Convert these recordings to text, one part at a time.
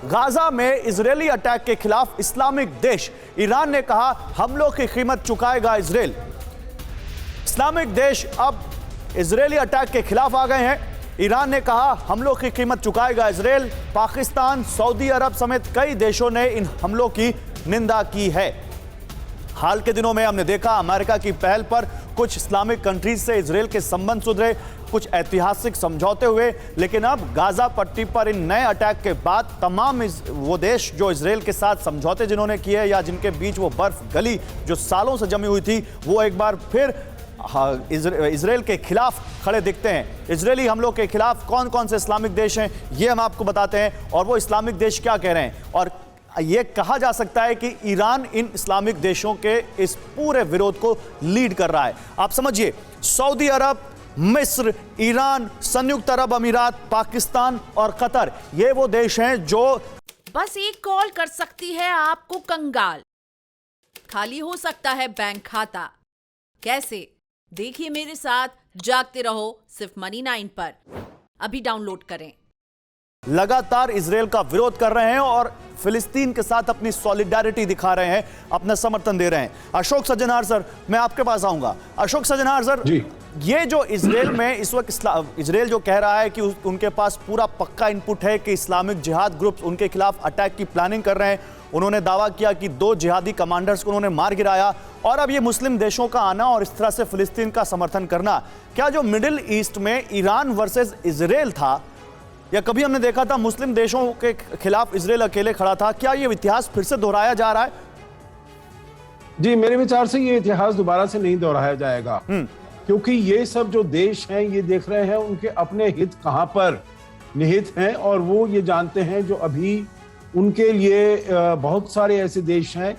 Gaza में Israeli attack के खिलाफ इस्लामिक देश ईरान ने कहा हमलों की कीमत चुकाएगा इजरायल। इस्लामिक देश अब इजरायली अटैक के खिलाफ आ गए हैं। ईरान ने कहा हमलों की कीमत चुकाएगा इजरायल। पाकिस्तान, सऊदी अरब समेत कई देशों ने इन हमलों की निंदा की है। हाल के दिनों में हमने देखा अमेरिका की पहल पर कुछ इस्लामिक कंट्रीज से इजरायल के संबंध सुधरे, कुछ ऐतिहासिक समझौते हुए, लेकिन अब गाजा पट्टी पर इन नए अटैक के बाद तमाम वो देश जो इजरायल के साथ समझौते जिन्होंने किए या जिनके बीच वो बर्फ गली जो सालों से जमी हुई थी, वो एक बार फिर इजरायल के खिलाफ खड़े दिखते हैं। इजरायली हमलों के खिलाफ कौन कौन से इस्लामिक देश हैं ये हम आपको बताते हैं, और वो इस्लामिक देश क्या कह रहे हैं। और ये कहा जा सकता है कि ईरान इन इस्लामिक देशों के इस पूरे विरोध को लीड कर रहा है। आप समझिए, सऊदी अरब, मिस्र, ईरान, संयुक्त अरब अमीरात, पाकिस्तान और कतर, ये वो देश हैं जो बस एक कॉल कर सकती है आपको कंगाल। खाली हो सकता है बैंक खाता। कैसे? देखिए मेरे साथ, जागते रहो सिर्फ मनी 9 पर। अभी डाउनलोड करें। लगातार इजरायल का विरोध कर रहे हैं और फिलिस्तीन के साथ अपनी सॉलिडारिटी दिखा रहे हैं, अपना समर्थन दे रहे हैं। अशोक सज्जनहार सर, मैं आपके पास आऊंगा। अशोक सज्जनहार सर जी, ये जो इजरायल में इस वक्त इजरायल जो कह रहा है कि उनके पास पूरा पक्का इनपुट है कि इस्लामिक जिहाद ग्रुप्स उनके खिलाफ अटैक की प्लानिंग कर रहे हैं। उन्होंने दावा किया कि 2 जिहादी कमांडर्स को उन्होंने मार गिराया, और अब ये मुस्लिम देशों का आना और इस तरह से फिलिस्तीन का समर्थन करना, क्या जो मिडिल ईस्ट में ईरान वर्सेस इजरायल था, या कभी हमने देखा था मुस्लिम देशों के खिलाफ इजरायल अकेले खड़ा था, क्या ये इतिहास फिर से दोहराया जा रहा है? जी, मेरे विचार से ये इतिहास दोबारा से नहीं दोहराया जाएगा, क्योंकि ये सब जो देश हैं ये देख रहे हैं उनके अपने हित कहां पर निहित हैं, और वो ये जानते हैं जो अभी उनके लिए बहुत सारे ऐसे देश हैं,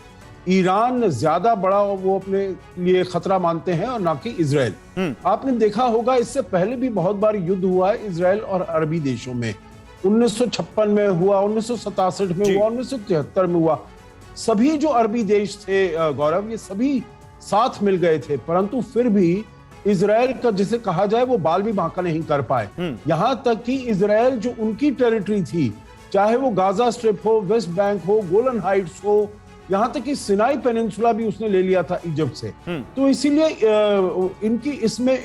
ईरान ज्यादा बड़ा वो अपने लिए खतरा मानते हैं और ना कि इजरायल। आपने देखा होगा इससे पहले भी बहुत बार युद्ध हुआ है इजरायल और अरबी देशों में। 1956 में हुआ, 1967 में हुआ, 1973 में हुआ। सभी जो अरबी देश थे गौरव, ये सभी साथ मिल गए थे, परंतु फिर भी इजरायल का जिसे कहा जाए वो बाल भी बांका नहीं कर पाए। यहां तक कि इजरायल जो उनकी टेरिटरी थी, चाहे वो गाजा स्ट्रिप हो, वेस्ट बैंक हो, गोलन हाइट्स हो, यहां तक कि सिनाई पेनिनसुला भी उसने ले लिया था इजिप्ट से। तो इसीलिए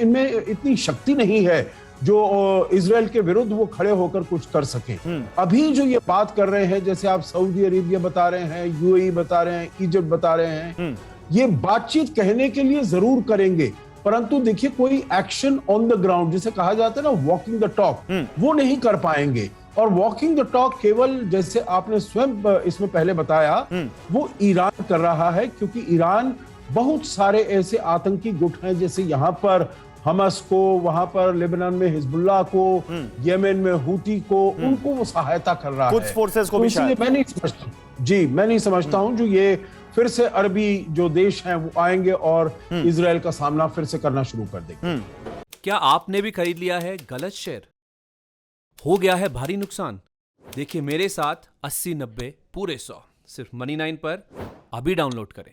इनमें इतनी शक्ति नहीं है जो इजरायल के विरुद्ध वो खड़े होकर कुछ कर सके। अभी जो ये बात कर रहे हैं, जैसे आप सऊदी अरेबिया बता रहे हैं, यूएई बता रहे हैं, इजिप्ट बता रहे हैं, ये बातचीत कहने के लिए जरूर करेंगे, परंतु देखिए कोई एक्शन ऑन द ग्राउंड जिसे कहा जाता है ना, वॉकिंग द टॉक, वो नहीं कर पाएंगे। और वॉकिंग द टॉक केवल, जैसे आपने स्वयं इसमें पहले बताया, वो ईरान कर रहा है, क्योंकि ईरान बहुत सारे ऐसे आतंकी गुट हैं, जैसे यहाँ पर हमस को, वहां पर लेबनान में हिजबुल्लाह को, यमन में हूती को, उनको वो सहायता कर रहा है, कुछ फोर्सेस को भी। इसलिए मैं नहीं समझता, जी मैं नहीं समझता हूं जो ये फिर से अरबी जो देश हैं वो आएंगे और इजरायल का सामना फिर से करना शुरू कर देंगे। क्या आपने भी खरीद लिया है गलत शेयर? हो गया है भारी नुकसान? देखिए मेरे साथ 80-90 पूरे 100 सिर्फ मनी 9 पर। अभी डाउनलोड करें।